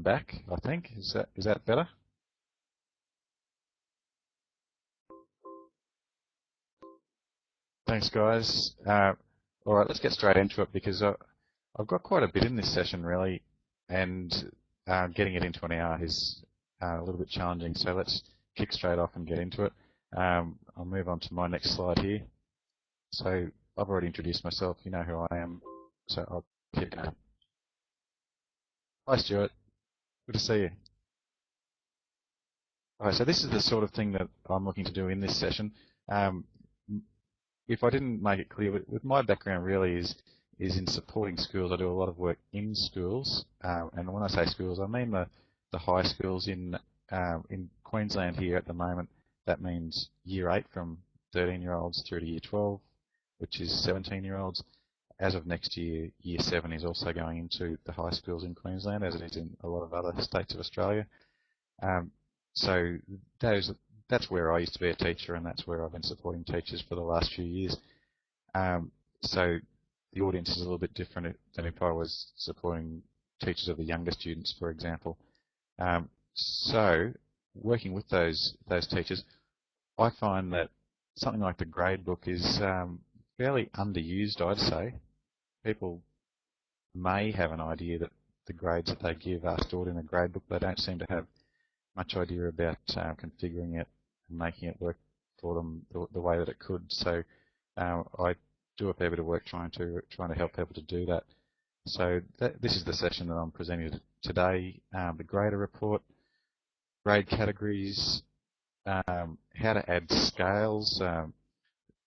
back, I think. Is that better? Thanks, guys. All right, let's get straight into it because I've got quite a bit in this session, really, and getting it into an hour is a little bit challenging. So let's kick straight off and get into it. I'll move on to my next slide here. So I've already introduced myself. You know who I am. So I'll keep going. Hi, Stuart. Good to see you. All right, so this is the sort of thing that I'm looking to do in this session. If I didn't make it clear, with my background really is in supporting schools. I do a lot of work in schools, and when I say schools, I mean the high schools in Queensland here at the moment. That means Year 8 from 13-year-olds through to Year 12, which is 17-year-olds. As of next year, Year 7 is also going into the high schools in Queensland, as it is in a lot of other states of Australia. So that's where I used to be a teacher, and that's where I've been supporting teachers for the last few years. So the audience is a little bit different than if I was supporting teachers of the younger students, for example. So working with those teachers, I find that something like the Gradebook is fairly underused, I'd say. People may have an idea that the grades that they give are stored in a Gradebook. They don't seem to have much idea about configuring it and making it work for them the way that it could. So I do a fair bit of work trying to help people to do that. So this is the session that I'm presenting today: the grader report, grade categories, how to add scales,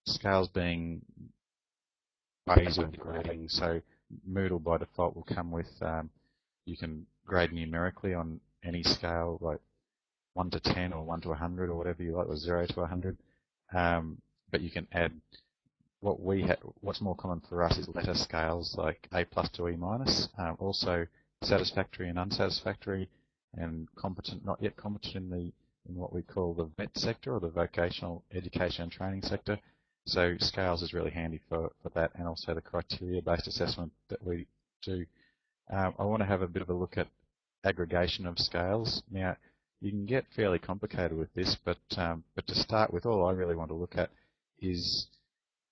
scales being ways of grading. So Moodle by default will come with you can grade numerically on any scale, like 1 to 10 or 1 to 100 or whatever you like, or 0 to 100. But you can add what's more common for us is letter scales like A+ to E-. Also satisfactory and unsatisfactory, and competent, not yet competent in what we call the VET sector, or the vocational education and training sector. So scales is really handy for that, and also the criteria-based assessment that we do. I want to have a bit of a look at aggregation of scales. Now, you can get fairly complicated with this, but to start with, all I really want to look at is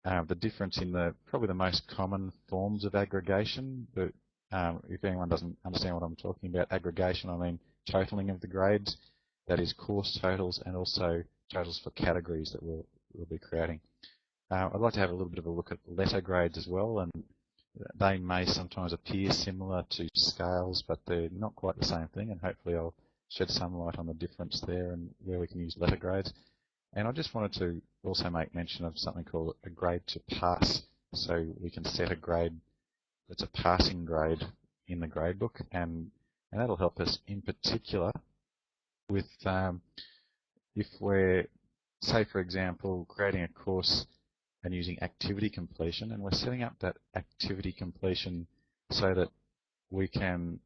the difference in probably the most common forms of aggregation. But if anyone doesn't understand what I'm talking about, aggregation, I mean totaling of the grades. That is course totals and also totals for categories that we'll be creating. I'd like to have a little bit of a look at letter grades as well, and they may sometimes appear similar to scales, but they're not quite the same thing, and hopefully I'll shed some light on the difference there and where we can use letter grades. And I just wanted to also make mention of something called a grade to pass. So we can set a grade that's a passing grade in the Gradebook, and that'll help us in particular with if we're, say for example, creating a course and using activity completion, and we're setting up that activity completion so that we can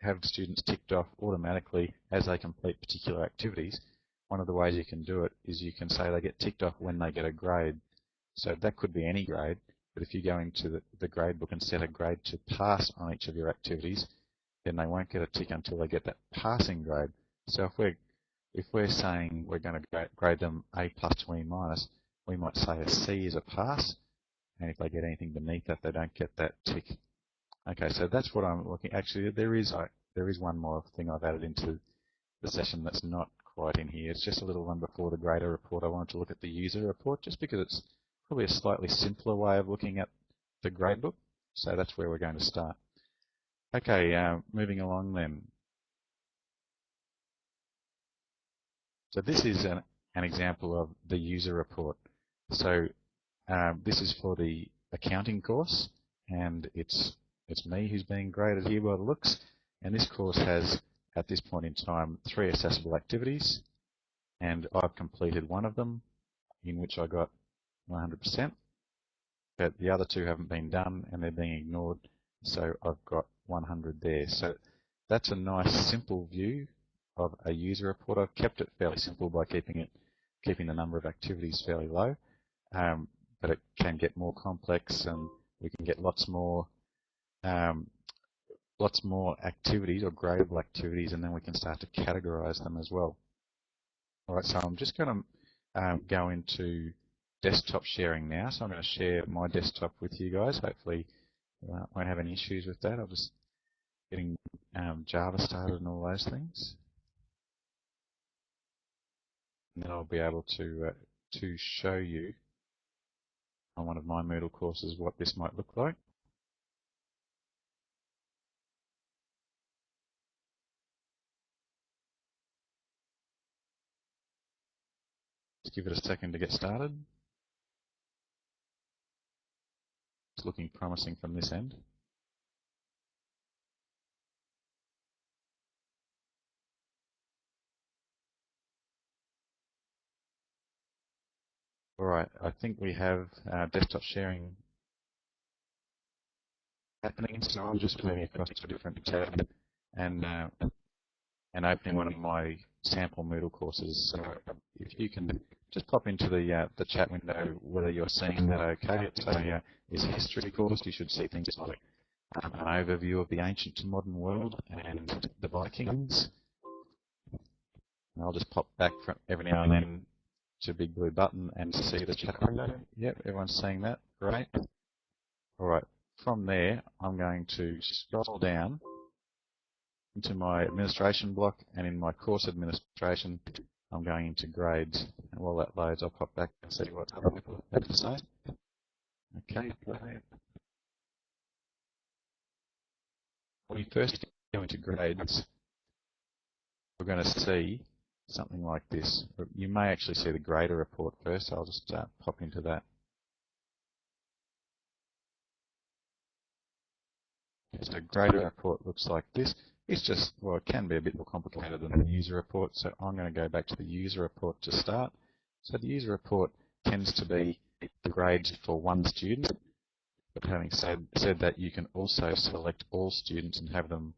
have students ticked off automatically as they complete particular activities. One of the ways you can do it is you can say they get ticked off when they get a grade. So that could be any grade, but if you go into the Gradebook and set a grade to pass on each of your activities, then they won't get a tick until they get that passing grade. So if we're saying we're going to grade them A+ to E-, we might say a C is a pass, and if they get anything beneath that, they don't get that tick. Okay, so that's what I'm looking. Actually, there is one more thing I've added into the session that's not quite in here. It's just a little one before the grader report. I wanted to look at the user report, just because it's probably a slightly simpler way of looking at the Gradebook. So that's where we're going to start. Okay, moving along then. So this is an example of the user report. So this is for the accounting course, and it's me who's being graded here by the looks. And this course has, at this point in time, 3 assessable activities, and I've completed one of them, in which I got 100%, but the other 2 haven't been done and they're being ignored, so I've got 100 there. So that's a nice simple view of a user report. I've kept it fairly simple by keeping the number of activities fairly low, but it can get more complex, and we can get lots more lots more activities or gradable activities, and then we can start to categorize them as well. All right, so I'm just going to go into desktop sharing now. So I'm going to share my desktop with you guys. Hopefully won't have any issues with that. I'll just getting Java started and all those things. And then I'll be able to show you on one of my Moodle courses what this might look like. Just give it a second to get started. It's looking promising from this end. All right, I think we have desktop sharing happening, so I'm just moving across to a different tab and opening one of my sample Moodle courses. So if you can just pop into the chat window whether you're seeing that okay. So it's a history course. You should see things like an overview of the ancient to modern world and the Vikings. And I'll just pop back from every now and then to Big Blue Button and see the chat window. Yep, everyone's seeing that. Great. All right. From there, I'm going to scroll down into my administration block, and in my course administration, I'm going into grades. And while that loads, I'll pop back and see what other people have to say. Okay. When you first go into grades, we're going to see something like this. You may actually see the grader report first. So I'll just pop into that. So grader report looks like this. It's just, well, it can be a bit more complicated than the user report, so I'm going to go back to the user report to start. So the user report tends to be the grades for one student, but having said that, you can also select all students and have them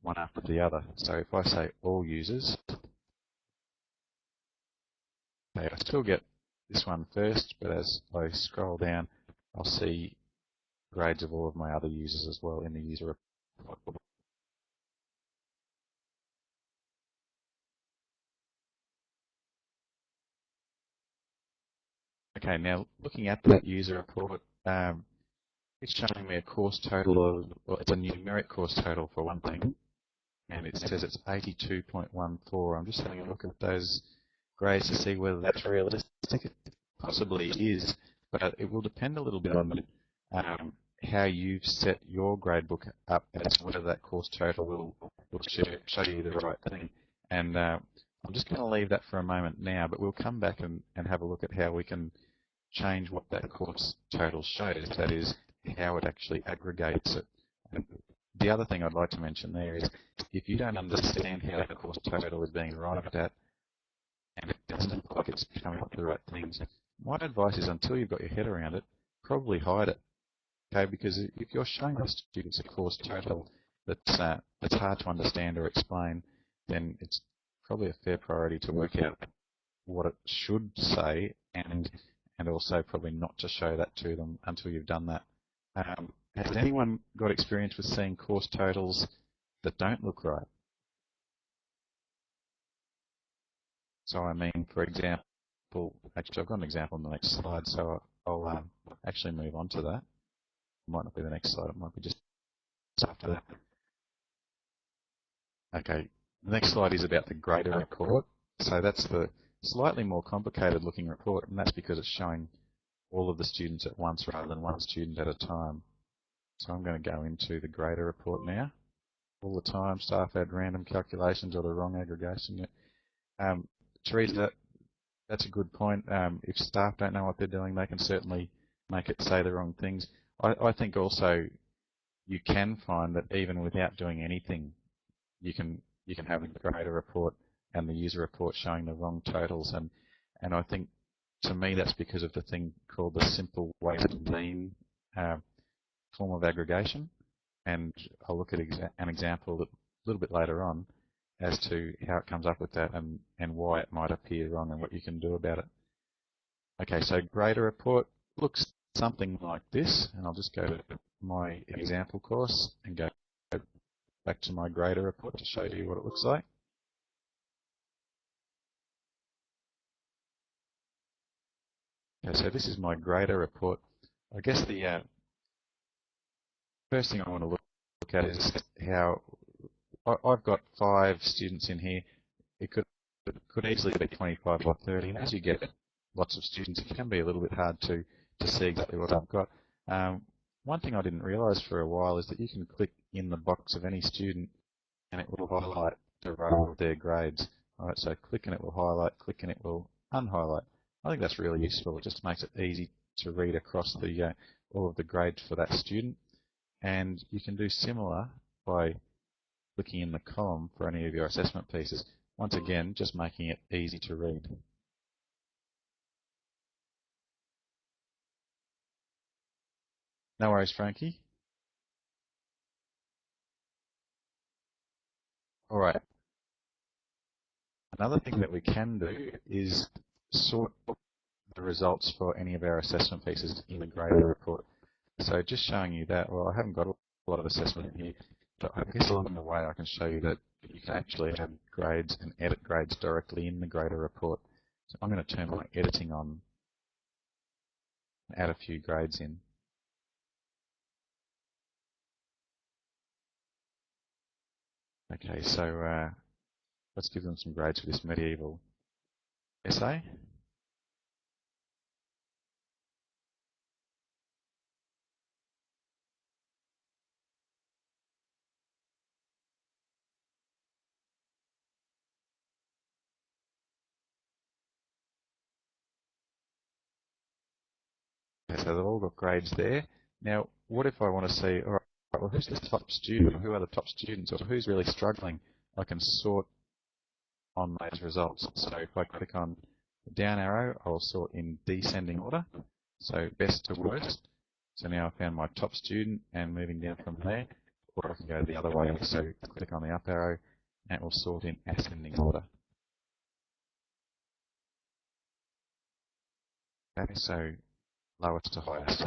one after the other. So if I say all users, okay, I still get this one first, but as I scroll down, I'll see grades of all of my other users as well in the user report. Okay, now looking at that user report, it's showing me a course total of, well, it's a numeric course total for one thing, and it says it's 82.14. I'm just having a look at those grades to see whether that's realistic. It possibly is, but it will depend a little bit on how you've set your gradebook up as to whether that course total will show you the right thing. And I'm just going to leave that for a moment now, but we'll come back and have a look at how we can change what that course total shows. That is, how it actually aggregates it. And the other thing I'd like to mention there is, if you don't understand how that course total is being arrived at, and it doesn't look like it's coming up with the right things, my advice is, until you've got your head around it, probably hide it. Okay, because if you're showing the students a course total that's hard to understand or explain, then it's probably a fair priority to work out what it should say, and also probably not to show that to them until you've done that. Has anyone got experience with seeing course totals that don't look right? So I mean, for example, actually I've got an example on the next slide, so I'll actually move on to that. It might not be the next slide, it might be just after that. Okay, the next slide is about the grader report. So that's the slightly more complicated looking report, and that's because it's showing all of the students at once rather than one student at a time. So I'm going to go into the grader report now. All the time, staff add random calculations or the wrong aggregation. Teresa, that's a good point. If staff don't know what they're doing, they can certainly make it say the wrong things. I think also you can find that even without doing anything, you can have the grader report and the user report showing the wrong totals, and I think, to me, that's because of the thing called the simple weighted mean form of aggregation, and I'll look at an example a little bit later on as to how it comes up with that and why it might appear wrong and what you can do about it. Okay, so grader report looks something like this, and I'll just go to my example course and go back to my grader report to show you what it looks like. Okay, so this is my grader report. I guess the first thing I want to look at is how I've got 5 students in here. It could easily be 25 or 30, and as you get lots of students, it can be a little bit hard to see exactly what I've got. One thing I didn't realise for a while is that you can click in the box of any student and it will highlight the row of their grades. All right, so click and it will highlight, click and it will unhighlight. I think that's really useful. It just makes it easy to read across the all of the grades for that student. And you can do similar by clicking in the column for any of your assessment pieces. Once again, just making it easy to read. No worries, Frankie. All right. Another thing that we can do is sort the results for any of our assessment pieces in the grader report. So just showing you that, well, I haven't got a lot of assessment in here, but I guess along the way I can show you that you can actually add grades and edit grades directly in the grader report. So I'm going to turn my editing on and add a few grades in. Okay, so let's give them some grades for this medieval essay. Okay, so they've all got grades there. Now, what if I want to see, all right, well, who's the top student, or who are the top students, or who's really struggling? I can sort on those results. So if I click on the down arrow, I'll sort in descending order, so best to worst. So now I found my top student and moving down from there, or I can go the other way. So click on the up arrow and it will sort in ascending order. Okay, so lowest to highest.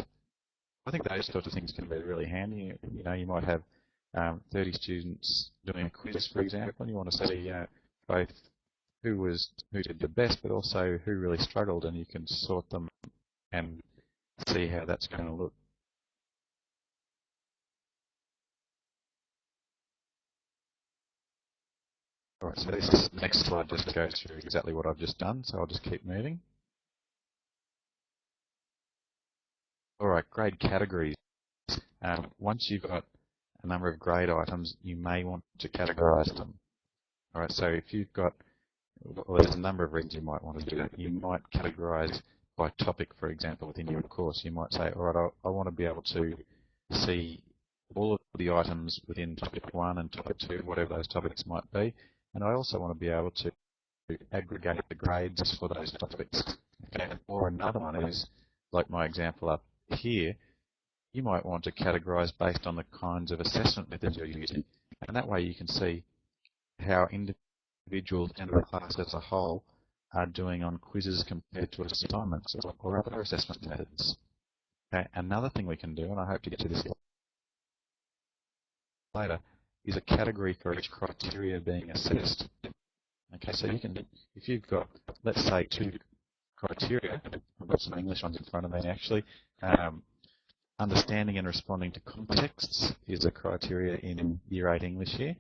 I think those sorts of things can be really handy. You know, you might have 30 students doing a quiz, for example, and you want to see both who did the best, but also who really struggled, and you can sort them and see how that's going to look. All right, so this next slide just goes through exactly what I've just done, so I'll just keep moving. All right, grade categories. Once you've got a number of grade items, you may want to categorize them. All right, so if you've got, well, there's a number of reasons you might want to do that. You might categorize by topic, for example, within your course. You might say, all right, I want to be able to see all of the items within topic 1 and topic 2, whatever those topics might be. And I also want to be able to aggregate the grades for those topics. Okay. Or another one is, like my example up here, you might want to categorize based on the kinds of assessment methods you're using. And that way you can see how individuals and the class as a whole are doing on quizzes compared to assignments or other assessment methods. Okay. Another thing we can do, and I hope to get to this later, is a category for each criteria being assessed. Okay, so you can, if you've got, let's say, 2 criteria, I've got some English ones in front of me actually. Understanding and responding to contexts is a criteria in Year 8 English here.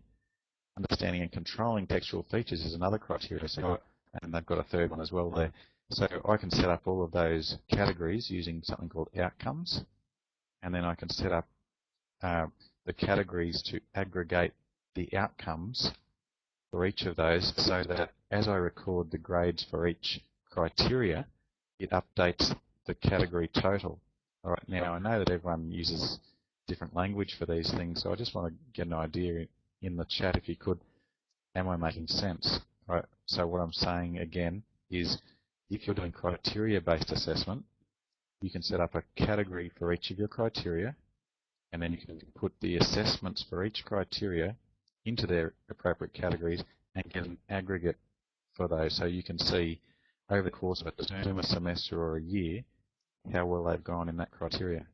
Understanding and controlling textual features is another criteria, so, and they've got a third one as well there. So I can set up all of those categories using something called outcomes, and then I can set up the categories to aggregate the outcomes for each of those, so that as I record the grades for each criteria, it updates the category total. All right, now I know that everyone uses different language for these things, so I just want to get an idea in the chat, if you could, am I making sense? All right, so what I'm saying again is, if you're doing criteria-based assessment, you can set up a category for each of your criteria, and then you can put the assessments for each criteria into their appropriate categories and get an aggregate for those, so you can see over the course of a term, a semester, or a year how well they've gone in that criteria.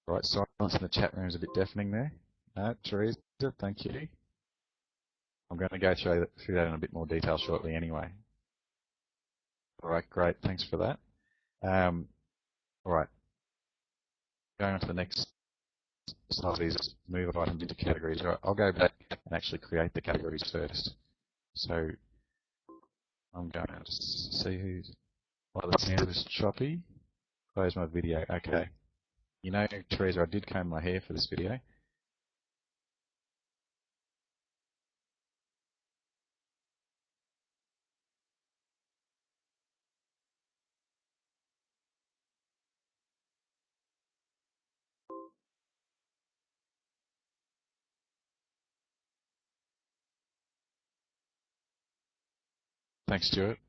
Right, silence in the chat room is a bit deafening there. No, Teresa, thank you. I'm going to go through that in a bit more detail shortly anyway. All right, great, thanks for that. All right, going on to the next slide is move items into categories. All right, I'll go back and actually create the categories first. So I'm going to see who's, well, the sound is choppy. Close my video, okay. You know, Teresa, I did comb my hair for this video. Thanks, Stuart.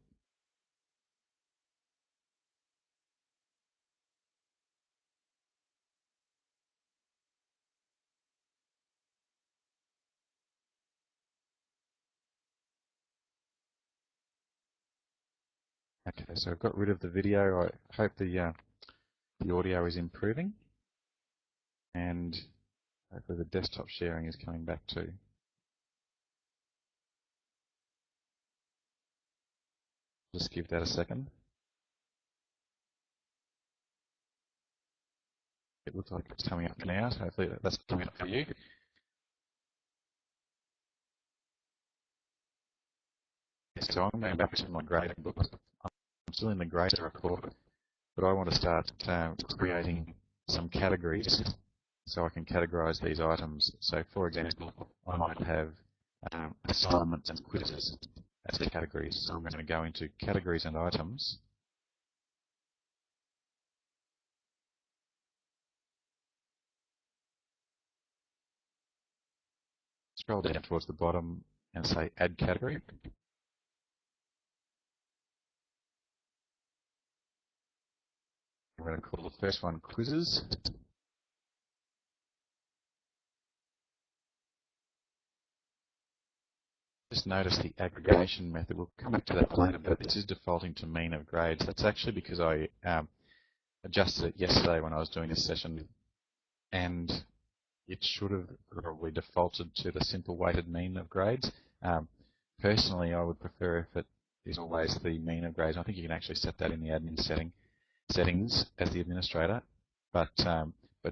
Okay, so I've got rid of the video. I hope the audio is improving, and hopefully the desktop sharing is coming back too. Just give that a second. It looks like it's coming up now, so hopefully that's coming up for you. So I'm going back to my grading book. I'm still in the grader report, but I want to start creating some categories so I can categorize these items. So for example, I might have assignments and quizzes as the categories. So I'm going to go into categories and items. Scroll down towards the bottom and say add category. I'm going to call the first one quizzes. Just notice the aggregation method. We'll come back to that later, but this is defaulting to mean of grades. That's actually because I adjusted it yesterday when I was doing this session, and it should have probably defaulted to the simple weighted mean of grades. Personally, I would prefer if it is always the mean of grades. I think you can actually set that in the admin settings as the administrator, but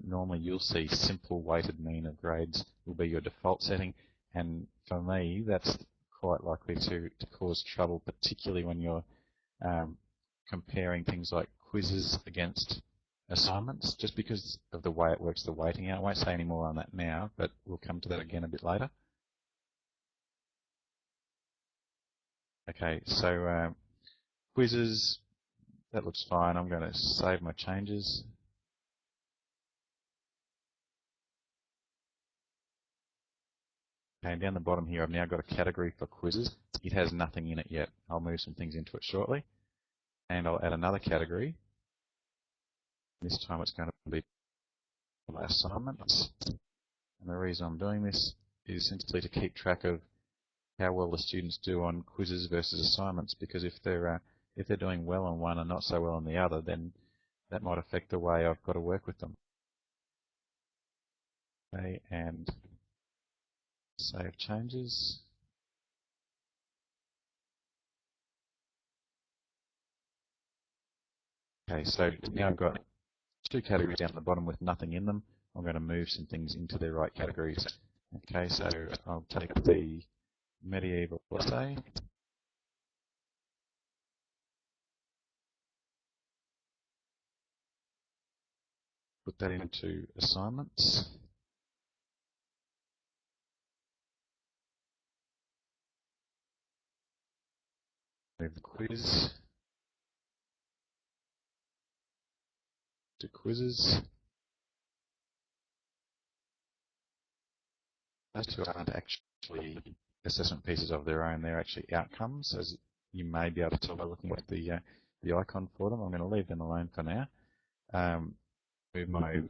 normally you'll see simple weighted mean of grades will be your default setting, and for me that's quite likely to cause trouble, particularly when you're comparing things like quizzes against assignments, just because of the way it works the weighting out. I won't say any more on that now, but we'll come to that again a bit later. Okay, so quizzes, that looks fine. I'm going to save my changes. Okay, down the bottom here, I've now got a category for quizzes. It has nothing in it yet. I'll move some things into it shortly. And I'll add another category. This time it's going to be assignments. And the reason I'm doing this is simply to keep track of how well the students do on quizzes versus assignments, because if they're doing well on one and not so well on the other, then that might affect the way I've got to work with them. Okay, and save changes. Okay, so now I've got two categories down at the bottom with nothing in them. I'm going to move some things into their right categories. Okay, so I'll take the medieval essay. Put that into assignments. Move the quiz to quizzes. Those two aren't actually assessment pieces of their own. They're actually outcomes, as you may be able to tell by looking at the icon for them. I'm going to leave them alone for now. Move my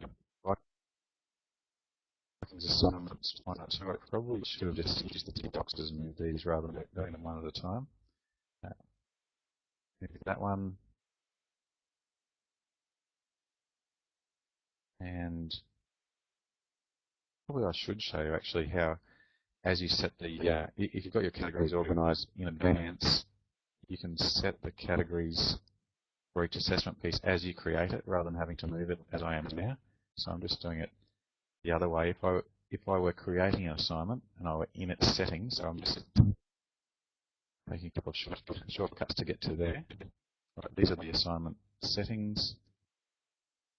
items assignments one or two. I probably should have just used the tick boxes and moved these rather than doing them one at a time. Move that one. And probably I should show you actually how, as you set the, if you've got your categories organized in advance, you can set the categories for each assessment piece as you create it rather than having to move it as I am now. So I'm just doing it the other way. If I were creating an assignment and I were in its settings, so I'm just taking a couple of shortcuts to get to there. Right, these are the assignment settings.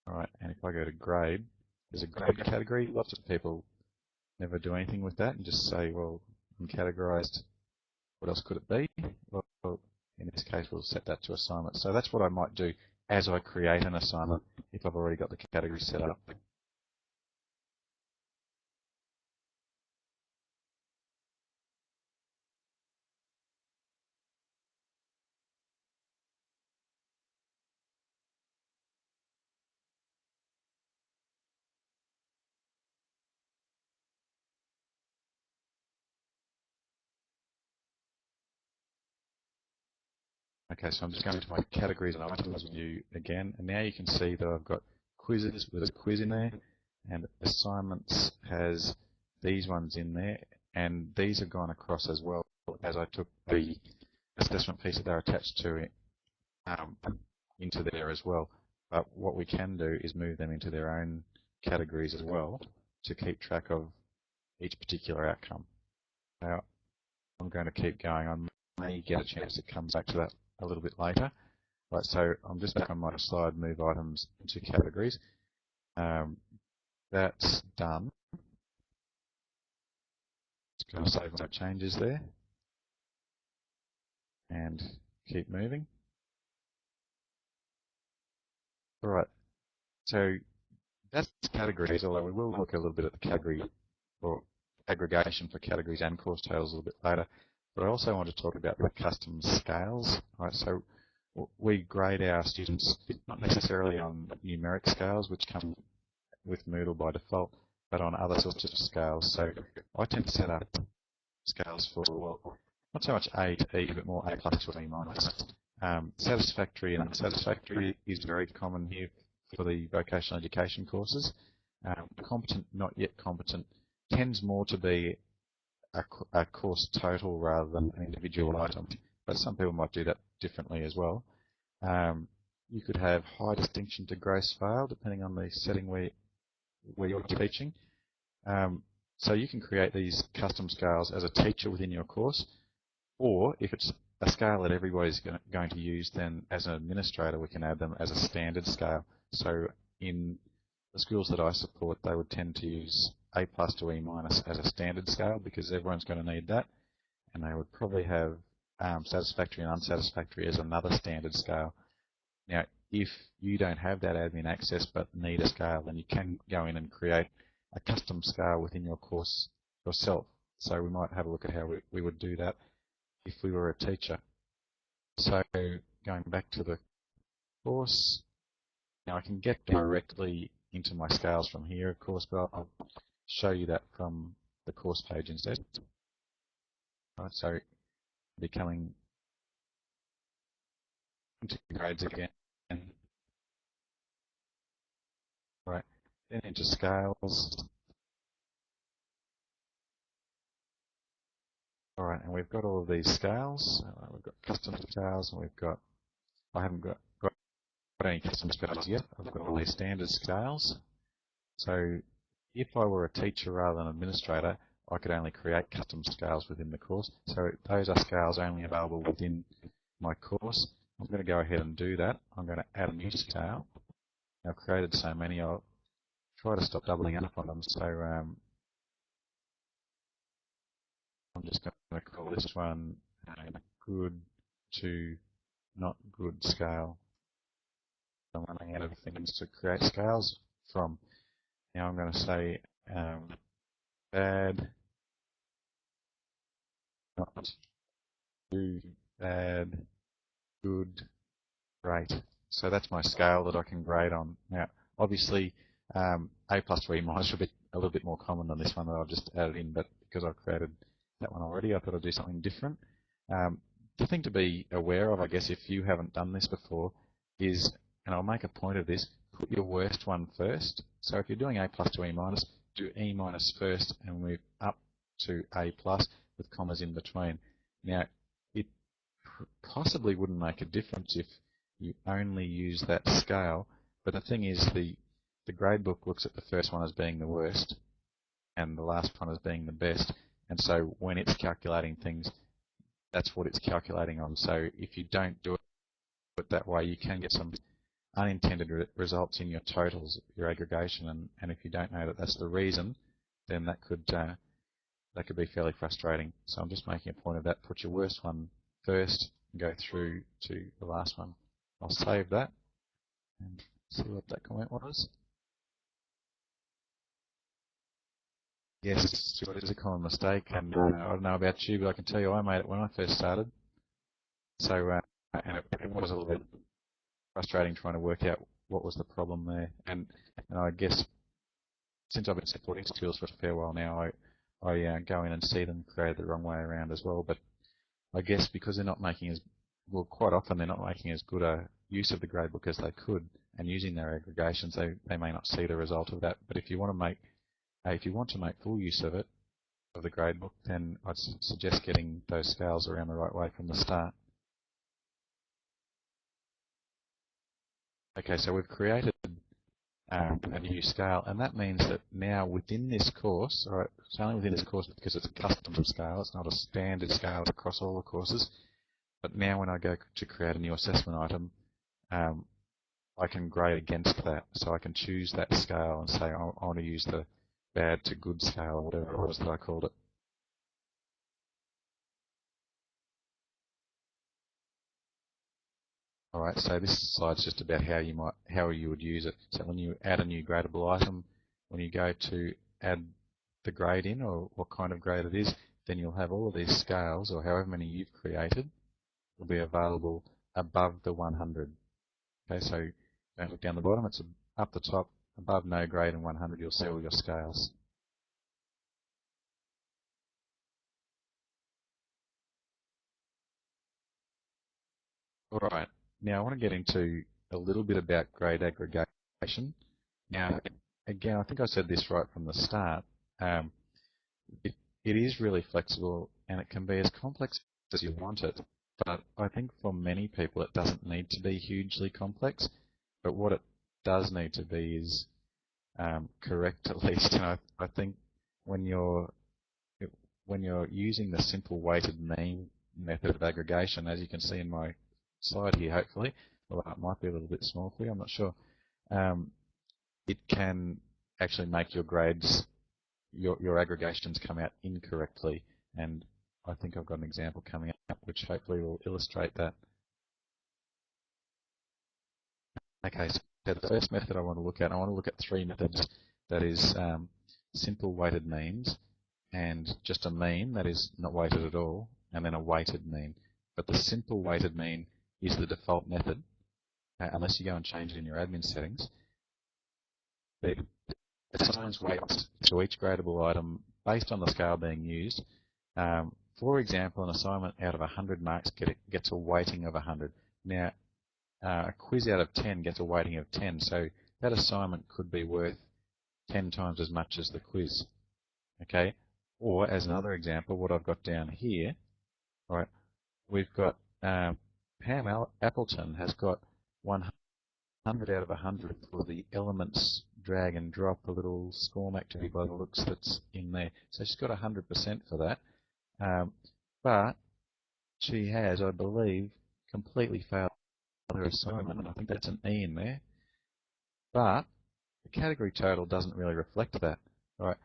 All right, and if I go to grade, there's a grade category. Lots of people never do anything with that and just say, well, I'm categorized. What else could it be? Well, in this case, we'll set that to assignment. So that's what I might do as I create an assignment if I've already got the category set up. Okay, so I'm just going to my categories and items view again, and now you can see that I've got quizzes with a quiz in there, and assignments has these ones in there, and these have gone across as well as I took the assessment piece that they're attached to into there as well. But what we can do is move them into their own categories as well to keep track of each particular outcome. Now, I'm going to keep going. I may get a chance to come back to that a little bit later. Right, so I'm just back on my slide, move items into categories. That's done. Just going to save my changes there and keep moving. All right, so that's categories, although we will look a little bit at the category or aggregation for categories and course totals a little bit later. But I also want to talk about the custom scales. Right, so we grade our students not necessarily on numeric scales, which come with Moodle by default, but on other sorts of scales. So I tend to set up scales for, well, not so much A to E, but more A plus to E minus. Satisfactory and unsatisfactory is very common here for the vocational education courses. Competent, not yet competent, tends more to be a course total rather than an individual item, but some people might do that differently as well. You could have high distinction to gross fail, depending on the setting where you're teaching. So you can create these custom scales as a teacher within your course, or if it's a scale that everybody's going to use, then as an administrator we can add them as a standard scale. So in the schools that I support, they would tend to use A plus to E minus as a standard scale because everyone's going to need that, and they would probably have satisfactory and unsatisfactory as another standard scale. Now, if you don't have that admin access but need a scale, then you can go in and create a custom scale within your course yourself. So we might have a look at how we would do that if we were a teacher. So going back to the course, now I can get directly into my scales from here, of course, but I'll show you that from the course page instead. Right, so becoming into grades again. Right, then into scales. All right, and we've got all of these scales. We've got custom scales, and I haven't got any custom scales yet. I've got all these standard scales. So if I were a teacher rather than an administrator, I could only create custom scales within the course. So those are scales only available within my course. I'm going to go ahead and do that. I'm going to add a new scale. I've created so many, I'll try to stop doubling up on them. So I'm just going to call this one good to not good scale. I'm running out of things to create scales from. Now I'm going to say bad, not too bad, good, great. So that's my scale that I can grade on. Now, obviously, A plus to E minus should be a little bit more common than this one that I've just added in, but because I've created that one already, I thought I'd do something different. The thing to be aware of, I guess, if you haven't done this before, is, and I'll make a point of this, put your worst one first. So if you're doing A plus to E minus, do E minus first and move up to A plus with commas in between. Now, it possibly wouldn't make a difference if you only use that scale, but the thing is the gradebook looks at the first one as being the worst and the last one as being the best, and so when it's calculating things, that's what it's calculating on. So if you don't do it that way, you can get some unintended results in your totals, your aggregation, and if you don't know that that's the reason, then that could be fairly frustrating. So I'm just making a point of that. Put your worst one first and go through to the last one. I'll save that and see what that comment was. Yes, it is a common mistake, and I don't know about you, but I can tell you I made it when I first started. So, and it was a little bit frustrating trying to work out what was the problem there. And I guess since I've been supporting schools for a fair while now, I go in and see them created the wrong way around as well. But I guess because they're not making quite often they're not making as good a use of the gradebook as they could, and using their aggregations, they may not see the result of that. But if you want to make full use of it, of the gradebook, then I'd suggest getting those scales around the right way from the start. Okay, so we've created a new scale, and that means that now within this course, all right, it's only within this course because it's a custom scale, it's not a standard scale across all the courses, but now when I go to create a new assessment item, I can grade against that. So I can choose that scale and say I want to use the bad to good scale, or whatever it was that I called it. All right, so this slide's just about how you would use it. So when you add a new gradable item, when you go to add the grade in, or what kind of grade it is, then you'll have all of these scales, or however many you've created, will be available above the 100. Okay, so don't look down the bottom, it's up the top, above no grade and 100, you'll see all your scales. All right, now I want to get into a little bit about grade aggregation. Now, again, I think I said this right from the start. It is really flexible, and it can be as complex as you want it. But I think for many people, it doesn't need to be hugely complex. But what it does need to be is correct, at least. And I think when you're using the simple weighted mean method of aggregation, as you can see in my slide here, hopefully, although it might be a little bit small for you, I'm not sure, it can actually make your grades, your aggregations come out incorrectly. And I think I've got an example coming up which hopefully will illustrate that. Okay, so the first method I want to look at three methods. That is simple weighted means, and just a mean that is not weighted at all, and then a weighted mean. But the simple weighted mean is the default method, unless you go and change it in your admin settings. It assigns weights to each gradable item based on the scale being used. For example, an assignment out of 100 marks gets a weighting of 100. Now, a quiz out of 10 gets a weighting of 10, so that assignment could be worth 10 times as much as the quiz. Okay, or as another example, what I've got down here, right? We've got Pam Appleton has got 100 out of 100 for the elements drag and drop, a little SCORM activity by the looks that's in there. So she's got 100% for that, but she has, I believe, completely failed her assignment, and I think that's an E in there. But the category total doesn't really reflect that, right?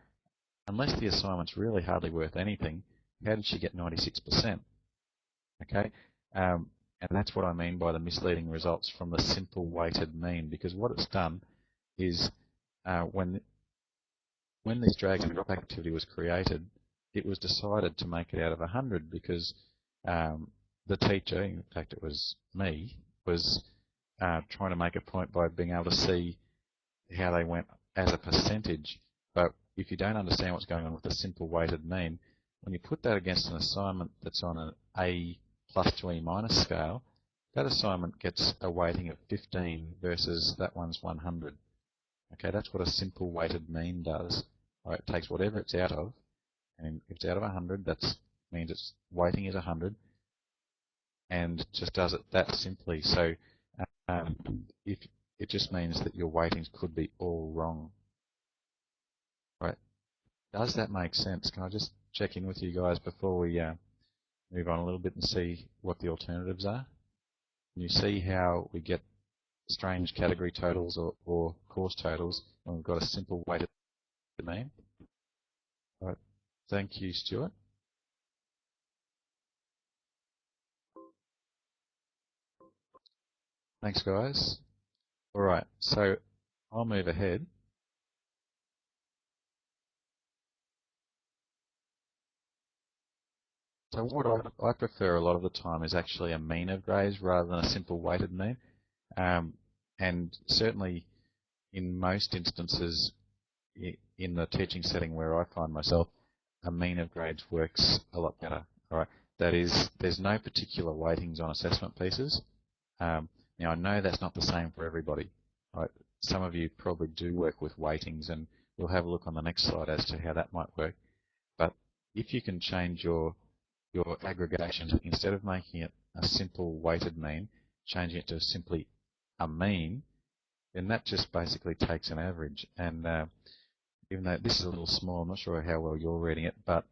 Unless the assignment's really hardly worth anything, how did she get 96%? Okay, and that's what I mean by the misleading results from the simple weighted mean, because what it's done is when this drag and drop activity was created, it was decided to make it out of 100 because the teacher, in fact it was me, was trying to make a point by being able to see how they went as a percentage. But if you don't understand what's going on with the simple weighted mean, when you put that against an assignment that's on an A plus to E minus scale, that assignment gets a weighting of 15 versus that one's 100. Okay, that's what a simple weighted mean does. All right, it takes whatever it's out of, and if it's out of 100, that means its weighting is 100, and just does it that simply. So if it just means that your weightings could be all wrong. Right? Does that make sense? Can I just check in with you guys before we move on a little bit and see what the alternatives are? Can you see how we get strange category totals or course totals when we've got a simple weighted mean? All right. Thank you, Stuart. Thanks, guys. All right, so I'll move ahead. So what I prefer a lot of the time is actually a mean of grades rather than a simple weighted mean. And certainly in most instances in the teaching setting where I find myself, a mean of grades works a lot better. All right, that is, there's no particular weightings on assessment pieces. Now I know that's not the same for everybody. Right? Some of you probably do work with weightings, and we'll have a look on the next slide as to how that might work. But if you can change your aggregation, instead of making it a simple weighted mean, changing it to simply a mean, then that just basically takes an average. And even though this is a little small, I'm not sure how well you're reading it, but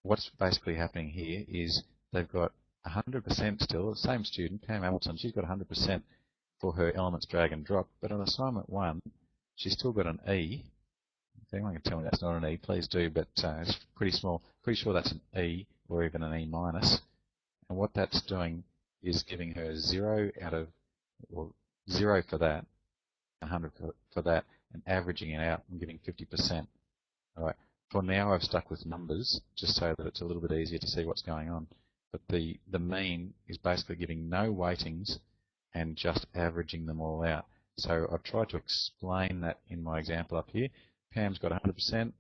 what's basically happening here is they've got 100% still, the same student, Pam Hamilton, she's got 100% for her elements drag and drop, but on assignment 1, she's still got an E. If anyone can tell me that's not an E, please do, but it's pretty small. Pretty sure that's an E or even an E minus. And what that's doing is giving her 0 out of, or 0 for that, 100 for that, and averaging it out and giving 50%. All right. For now, I've stuck with numbers just so that it's a little bit easier to see what's going on. But the mean is basically giving no weightings and just averaging them all out. So I've tried to explain that in my example up here. Pam's got 100%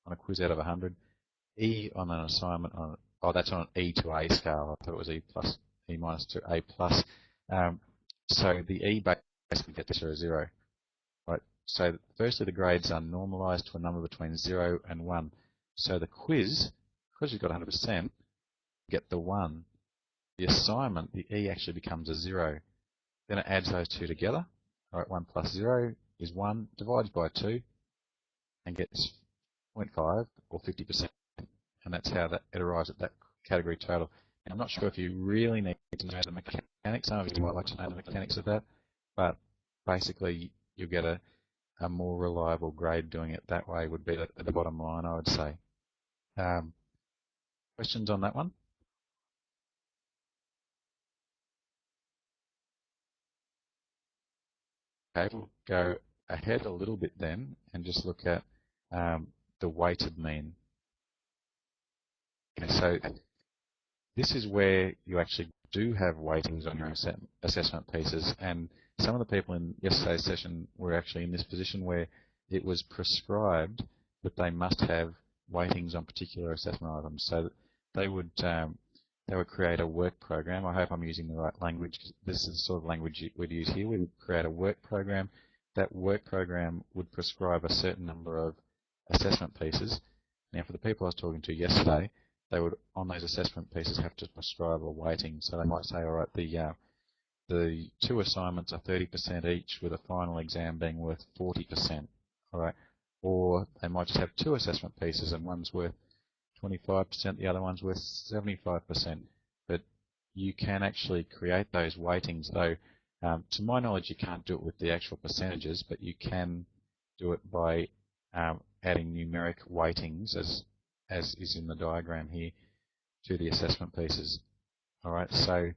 on a quiz out of 100. E on an assignment on, oh, that's on an E to A scale. I thought it was E plus, E minus to A plus. So the E basically gets her a 0. Right. So firstly, the grades are normalized to a number between 0 and 1. So the quiz, because you've got 100%, get the 1. The assignment, the E actually becomes a 0. Then it adds those two together. All right, 1 plus 0 is 1, divides by 2, and gets 0.5 or 50%. And that's how it arrives at that category total. Now, I'm not sure if you really need to know the mechanics. Some of you might like to know the mechanics of that. But basically, you'll get a more reliable grade doing it that way would be the bottom line, I would say. Questions on that one? Okay, we'll go ahead a little bit then and just look at the weighted mean. Okay, so this is where you actually do have weightings on your assessment pieces, and some of the people in yesterday's session were actually in this position where it was prescribed that they must have weightings on particular assessment items. So they would create a work program. I hope I'm using the right language. This is the sort of language we'd use here. We would create a work program. That work program would prescribe a certain number of assessment pieces. Now, for the people I was talking to yesterday, they would, on those assessment pieces, have to prescribe a weighting. So they might say, all right, the 2 assignments are 30% each, with a final exam being worth 40%. All right, or they might just have 2 assessment pieces, and one's worth 25%, the other one's worth 75%. But you can actually create those weightings, though. To my knowledge, you can't do it with the actual percentages, but you can do it by adding numeric weightings, as is in the diagram here, to the assessment pieces. All right, so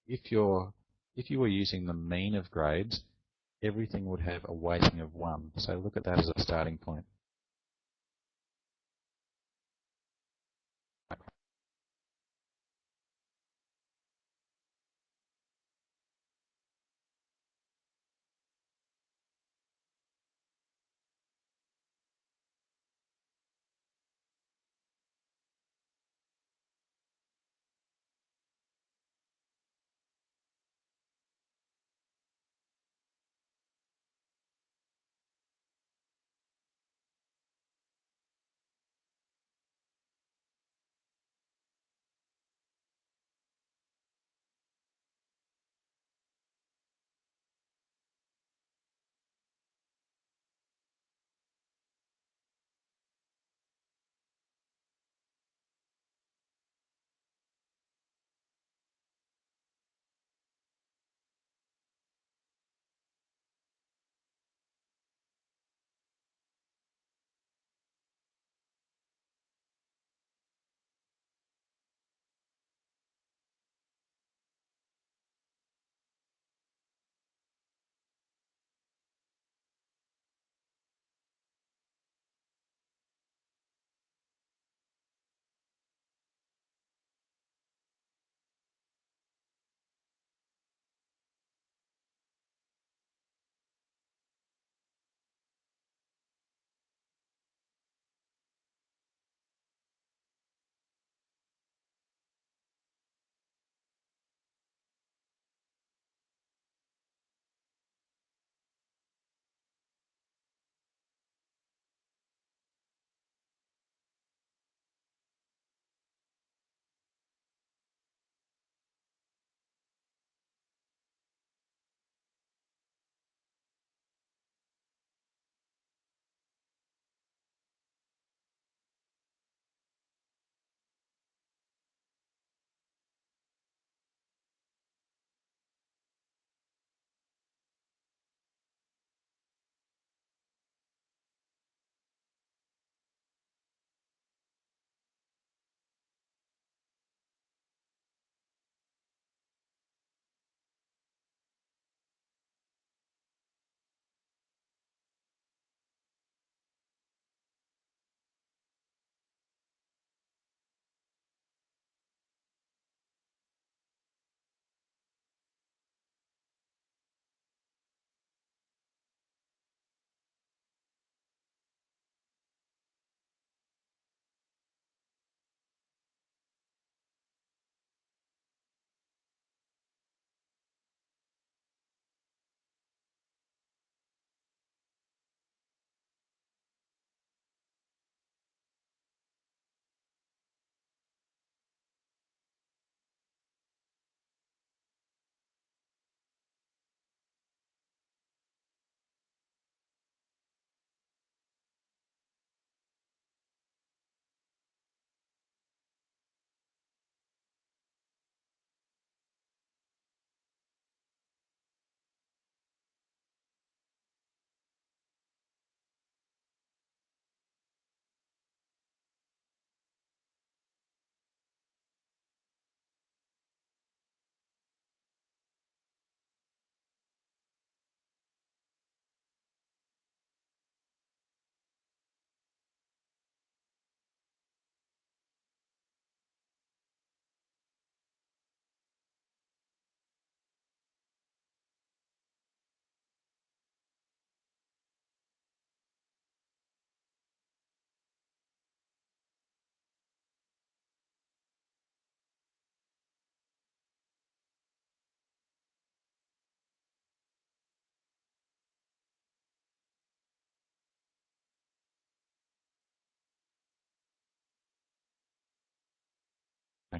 if you were using the mean of grades, everything would have a weighting of 1. So look at that as a starting point.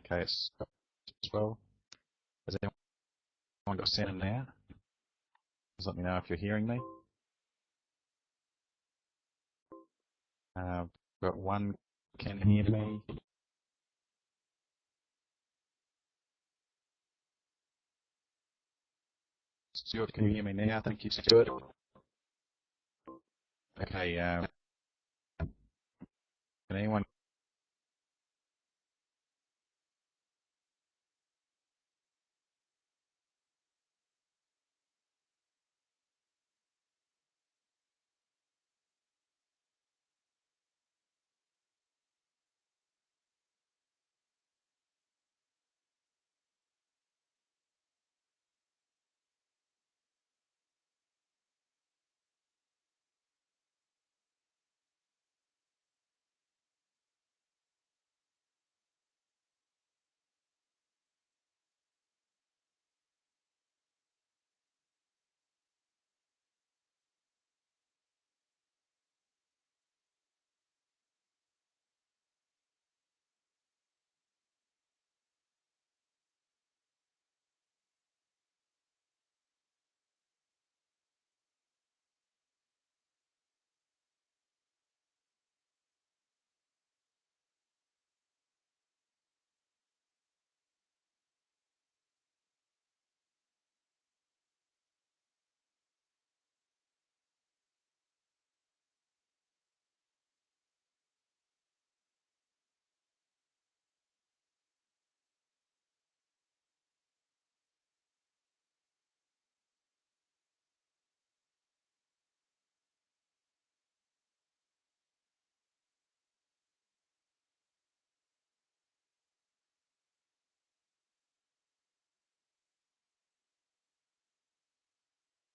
Okay, it's 12. Has anyone got center now? Just let me know if you're hearing me. Got one can hear me. Stuart, can you hear me now? Thank you, Stuart. Okay, can anyone?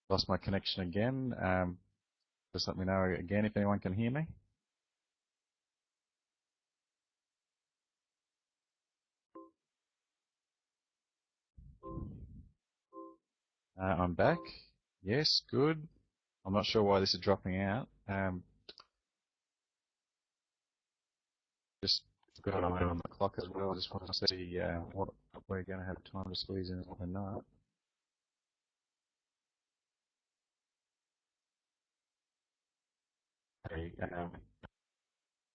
Lost my connection again. Just let me know again if anyone can hear me. I'm back. Yes, good. I'm not sure why this is dropping out. Just got an eye on the clock as well. I just want to see what we're going to have time to squeeze in or not. Hey, I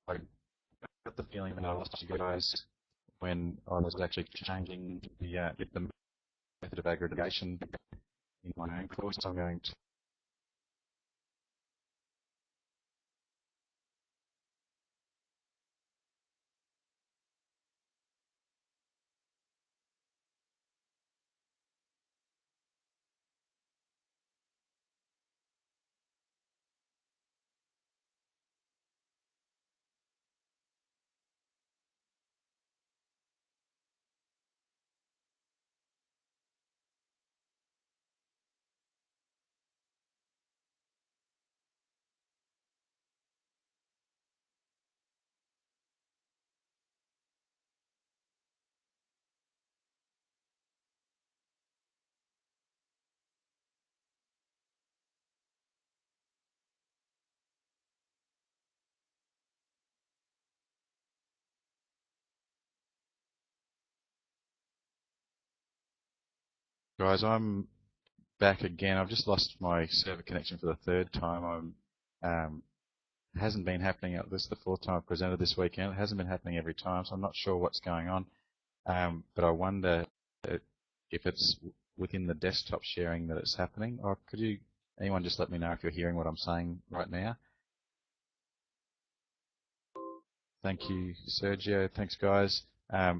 got the feeling that I lost you guys when I was actually changing the method of aggregation in my own course. I'm going to. Guys, I'm back again. I've just lost my server connection for the third time. It hasn't been happening. This is the fourth time I've presented this weekend. It hasn't been happening every time, so I'm not sure what's going on. But I wonder if it's within the desktop sharing that it's happening. Or could anyone just let me know if you're hearing what I'm saying right now? Thank you, Sergio. Thanks, guys. I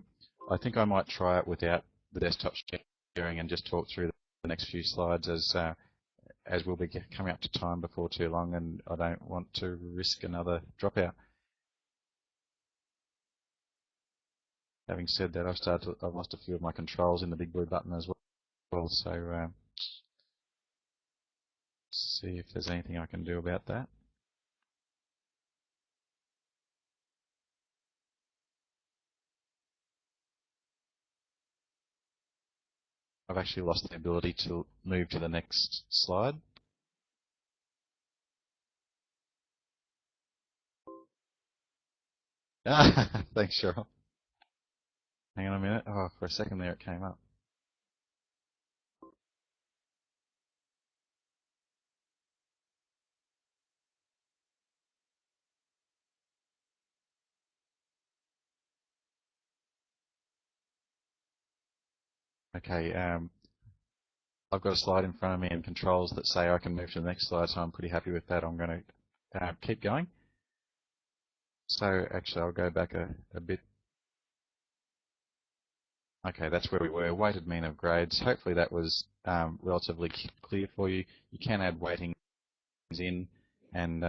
think I might try it without the desktop sharing and just talk through the next few slides as we'll be coming up to time before too long, and I don't want to risk another dropout. Having said that, I've lost a few of my controls in the big blue button as well, so see if there's anything I can do about that. I've actually lost the ability to move to the next slide. Thanks, Cheryl. Hang on a minute. Oh, for a second there it came up. Okay, I've got a slide in front of me and controls that say I can move to the next slide, so I'm pretty happy with that. I'm going to keep going. So actually, I'll go back a bit. Okay, that's where we were. Weighted mean of grades. Hopefully that was relatively clear for you. You can add weightings in, and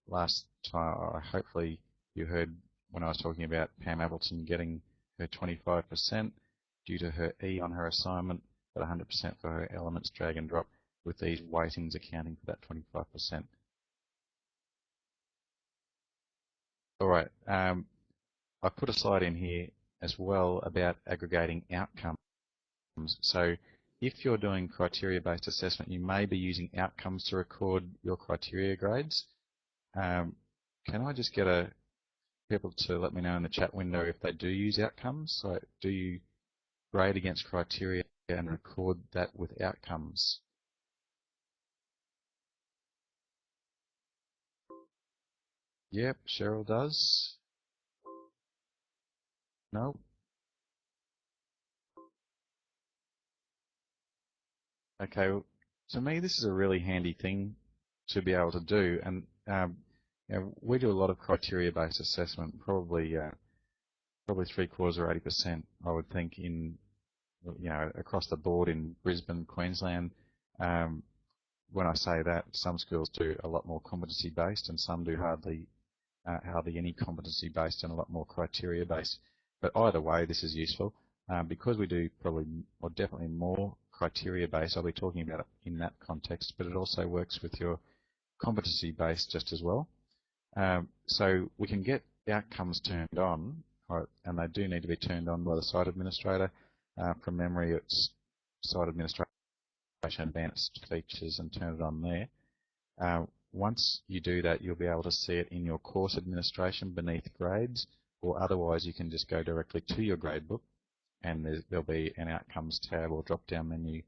last time, hopefully you heard when I was talking about Pam Appleton getting her 25% due to her E on her assignment, but 100% for her elements drag and drop, with these weightings accounting for that 25%. All right, I put a slide in here as well about aggregating outcomes. So if you're doing criteria-based assessment, you may be using outcomes to record your criteria grades. Can I just get people to let me know in the chat window if they do use outcomes? So do you grade against criteria and record that with outcomes? Yep, Cheryl does. No? Okay, well, to me this is a really handy thing to be able to do, and we do a lot of criteria-based assessment, probably 3/4 or 80%, I would think, in across the board in Brisbane, Queensland. Um, when I say that, some schools do a lot more competency-based, and some do hardly any competency-based and a lot more criteria-based. But either way, this is useful. Because we do probably, or definitely more criteria-based, I'll be talking about it in that context, but it also works with your competency-based just as well. So we can get outcomes turned on, and they do need to be turned on by the site administrator. From memory, it's site administration advanced features and turn it on there. Once you do that, you'll be able to see it in your course administration beneath grades, or otherwise you can just go directly to your gradebook, and there'll be an outcomes tab or drop-down menu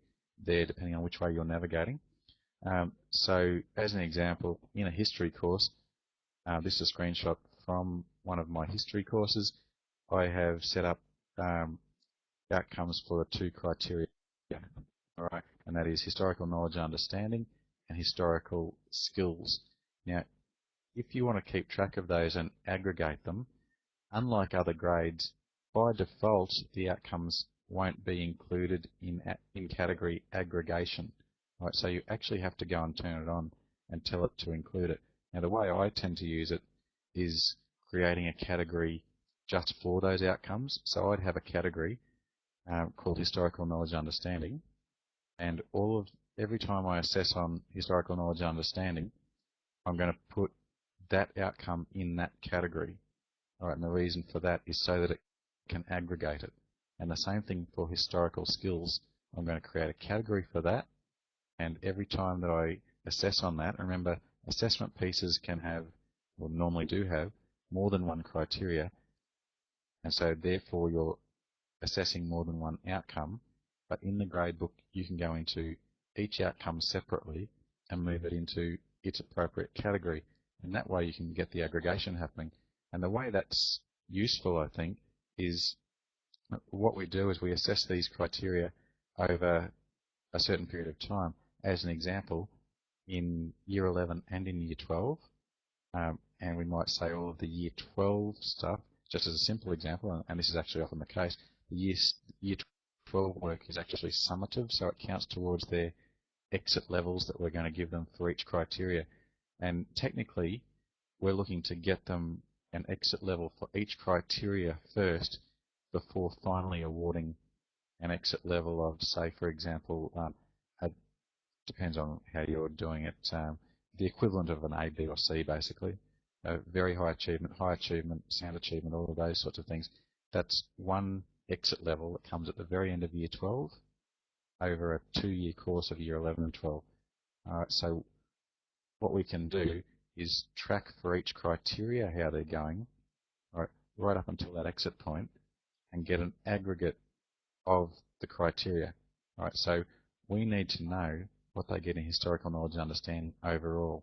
there depending on which way you're navigating. So as an example, in a history course, this is a screenshot from one of my history courses. I have set up outcomes for the two criteria, all right, and that is historical knowledge and understanding and historical skills. Now, if you want to keep track of those and aggregate them, unlike other grades, by default, the outcomes won't be included in category aggregation. Right, so you actually have to go and turn it on and tell it to include it. Now, the way I tend to use it is creating a category just for those outcomes. So I'd have a category called historical knowledge and understanding, and every time I assess on historical knowledge and understanding, I'm going to put that outcome in that category. All right, and the reason for that is so that it can aggregate it. And the same thing for historical skills. I'm going to create a category for that, and every time that I assess on that, remember, assessment pieces can have, or normally do have, more than one criteria, and so therefore you're assessing more than one outcome. But in the gradebook, you can go into each outcome separately and move it into its appropriate category, and that way you can get the aggregation happening. And the way that's useful, I think, is what we do is we assess these criteria over a certain period of time. As an example, in Year 11 and in Year 12, and we might say all of the Year 12 stuff, just as a simple example, and this is actually often the case, the Year 12 work is actually summative, so it counts towards their exit levels that we're going to give them for each criteria. And technically, we're looking to get them an exit level for each criteria first before finally awarding an exit level of, say, for example, depends on how you're doing it, the equivalent of an A, B, or C, basically. Very high achievement, sound achievement, all of those sorts of things. That's one exit level that comes at the very end of Year 12 over a 2-year course of Year 11 and 12. All right, so what we can do is track for each criteria how they're going, right up until that exit point, and get an aggregate of the criteria. All right, so we need to know what they get in historical knowledge and understanding overall.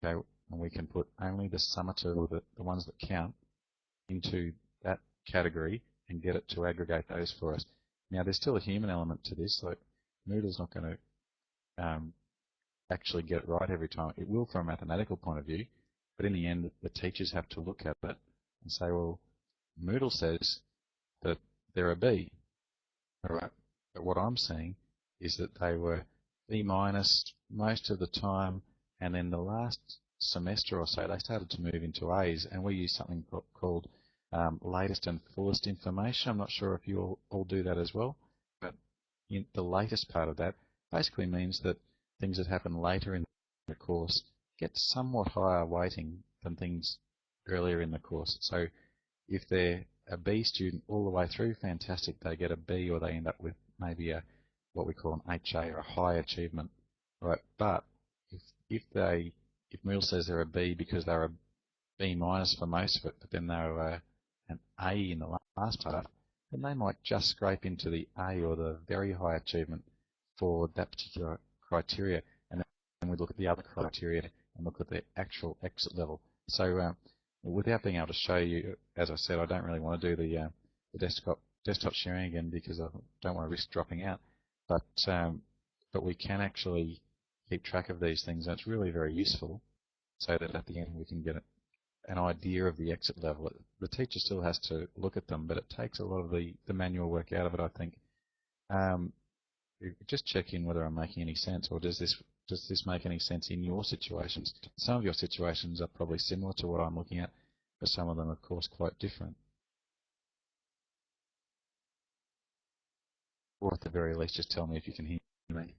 Okay, and we can put only the summative, or the ones that count, into that category and get it to aggregate those for us. Now, there's still a human element to this. Like, Moodle's not going to actually get it right every time. It will from a mathematical point of view, but in the end, the teachers have to look at it and say, well, Moodle says that they're a B. All right, but what I'm seeing is that they were B minus most of the time, and then the last semester or so, they started to move into A's, and we use something called latest and fullest information. I'm not sure if you all do that as well, but in the latest part of that basically means that things that happen later in the course get somewhat higher weighting than things earlier in the course. So if they're a B student all the way through, fantastic, they get a B, or they end up with maybe what we call an HA, or a high achievement, right? But if Moodle says they're a B because they're a B minus for most of it, but then they're an A in the last part, then they might just scrape into the A, or the very high achievement for that particular criteria. And then we look at the other criteria and look at the actual exit level. So without being able to show you, as I said, I don't really want to do the desktop sharing again because I don't want to risk dropping out. But we can actually keep track of these things, and it's really very useful, so that at the end we can get an idea of the exit level. The teacher still has to look at them, but it takes a lot of the manual work out of it, I think. Just check in whether I'm making any sense, or does this make any sense in your situations? Some of your situations are probably similar to what I'm looking at, but some of them, of course, quite different. Or at the very least, just tell me if you can hear me.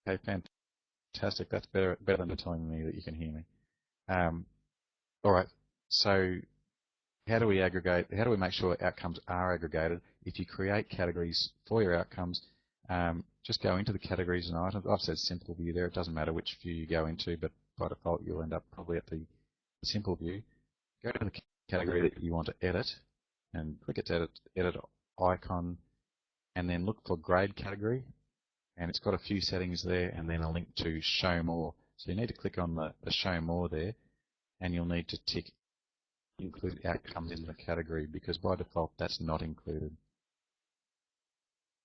Okay, fantastic. That's better than telling me that you can hear me. All right. So how do we aggregate? How do we make sure outcomes are aggregated? If you create categories for your outcomes, just go into the categories and items. I've said simple view there. It doesn't matter which view you go into, but by default you'll end up probably at the simple view. Go to the category that you want to edit, and click its edit icon, and then look for grade category. And it's got a few settings there, and then a link to show more. So you need to click on the show more there, and you'll need to tick include outcomes in the category, because by default that's not included.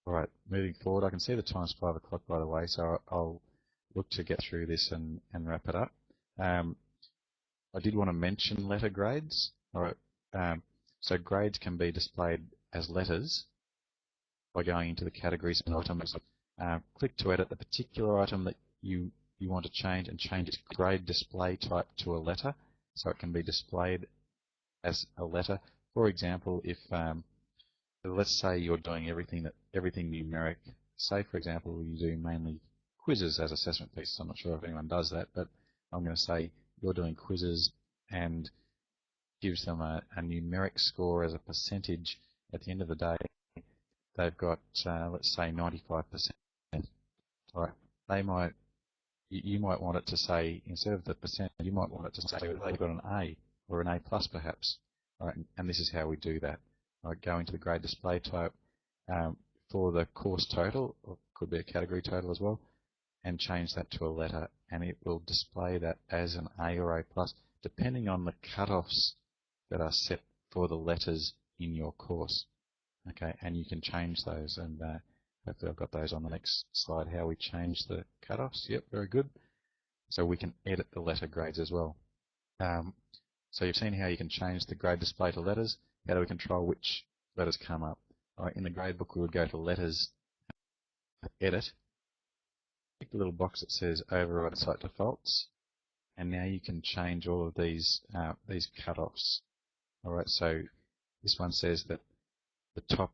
All right, moving forward, I can see the time's 5 o'clock, by the way, so I'll look to get through this and wrap it up. I did want to mention letter grades. All right, so grades can be displayed as letters by going into the categories and items. Click to edit the particular item that you want to change, and change its grade display type to a letter, so it can be displayed as a letter. For example, if let's say you're doing everything numeric. Say, for example, you do mainly quizzes as assessment pieces. I'm not sure if anyone does that, but I'm going to say you're doing quizzes and gives them a numeric score as a percentage. At the end of the day, they've got, let's say, 95%. All right. They might, you might want it to say, instead of the percent, you might want it to say they've got an A or an A plus perhaps. All right, and this is how we do that. All right, go into the grade display type for the course total, or could be a category total as well, and change that to a letter, and it will display that as an A or A plus, depending on the cutoffs that are set for the letters in your course. Okay, and you can change those, and hopefully I've got those on the next slide, how we change the cutoffs. Yep, very good. So we can edit the letter grades as well. So you've seen how you can change the grade display to letters. How do we control which letters come up? All right, in the gradebook, we would go to letters, edit, click the little box that says override site defaults, and now you can change all of these cutoffs. All right, so this one says that the top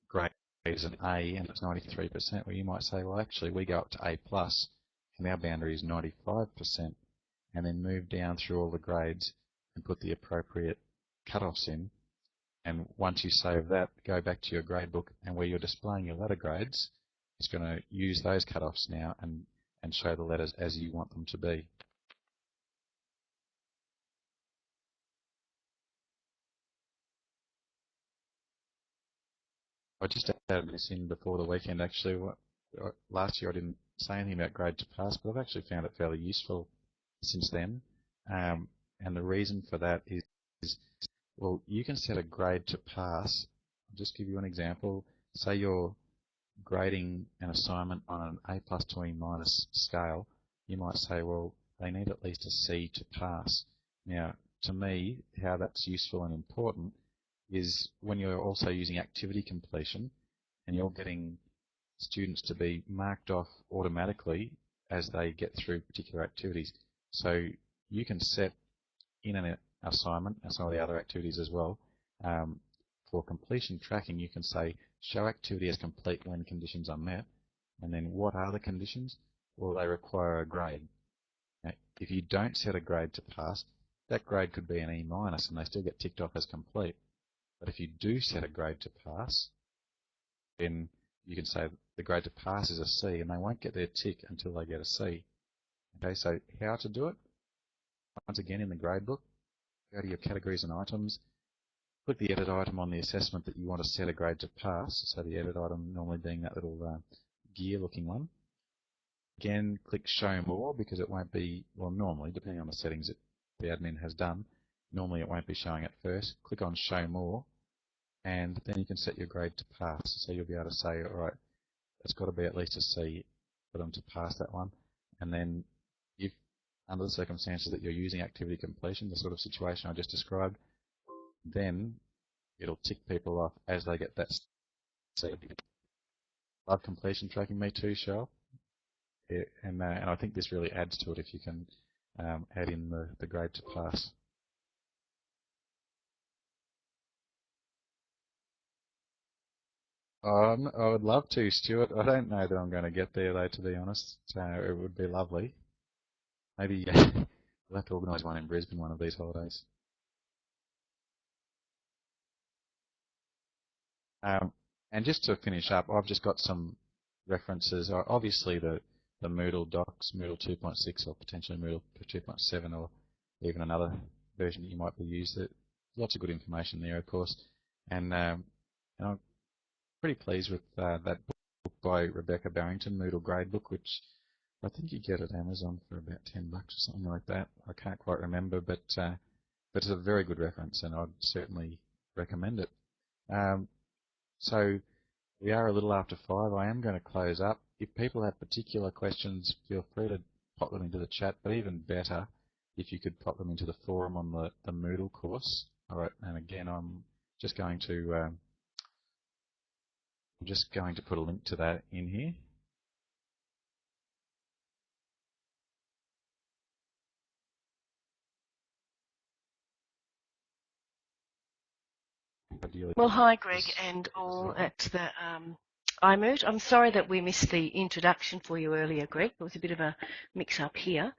grade is an A and it's 93%. Well, you might say, well, actually, we go up to A plus, and our boundary is 95%, and then move down through all the grades and put the appropriate cutoffs in. And once you save that, go back to your gradebook, and where you're displaying your letter grades, it's going to use those cutoffs now and show the letters as you want them to be. I just added this in before the weekend. Actually, last year I didn't say anything about grade to pass, but I've actually found it fairly useful since then. And the reason for that is, well, you can set a grade to pass. I'll just give you an example. Say you're grading an assignment on an A+ to E- scale. You might say, well, they need at least a C to pass. Now, to me, how that's useful and important is when you're also using activity completion and you're getting students to be marked off automatically as they get through particular activities. So you can set in an assignment and some of the other activities as well, for completion tracking, you can say show activity as complete when conditions are met, and then what are the conditions? Well, they require a grade. Now, if you don't set a grade to pass, that grade could be an E- and they still get ticked off as complete. But if you do set a grade to pass, then you can say the grade to pass is a C, and they won't get their tick until they get a C. Okay, so how to do it? Once again, in the gradebook, go to your categories and items, click the edit item on the assessment that you want to set a grade to pass, so the edit item normally being that little gear looking one. Again, click show more because it won't be, well, normally, depending on the settings that the admin has done, normally it won't be showing at first. Click on show more, and then you can set your grade to pass. So you'll be able to say, all right, it's got to be at least a C for them to pass that one. And then if, under the circumstances that you're using activity completion, the sort of situation I just described, then it'll tick people off as they get that C. Love completion tracking, me too, Cheryl. Yeah, and I think this really adds to it if you can add in the grade to pass. I would love to, Stuart. I don't know that I'm going to get there, though, to be honest. It would be lovely. Maybe we'll have to organise one in Brisbane one of these holidays. And just to finish up, I've just got some references. Obviously, the Moodle docs, Moodle 2.6 or potentially Moodle 2.7 or even another version that you might be using. There's lots of good information there, of course. And I'm pretty pleased with that book by Rebecca Barrington, Moodle Gradebook, which I think you get at Amazon for about $10 or something like that. I can't quite remember, but it's a very good reference, and I'd certainly recommend it. So we are a little after 5. I am going to close up. If people have particular questions, feel free to pop them into the chat, but even better, if you could pop them into the forum on the Moodle course. All right, and again, I'm just going to put a link to that in here. Well, hi, Greg, and all at the iMoot. I'm sorry that we missed the introduction for you earlier, Greg. There was a bit of a mix-up here.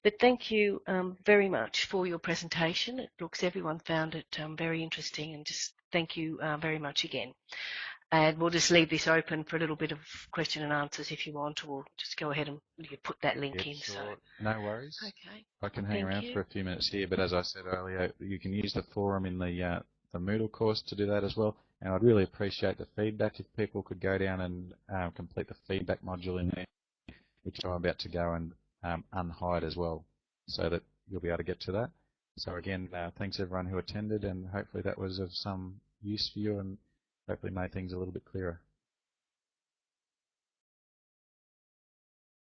But thank you very much for your presentation. It looks everyone found it very interesting, and just thank you very much again. And we'll just leave this open for a little bit of question and answers if you want, or just go ahead and you put that link in. Sure. So. No worries. Okay. I can hang around for a few minutes here, but as I said earlier, you can use the forum in the Moodle course to do that as well. And I'd really appreciate the feedback if people could go down and complete the feedback module in there, which I'm about to go and unhide as well, so that you'll be able to get to that. So again, thanks everyone who attended, and hopefully that was of some use for you and hopefully made things a little bit clearer.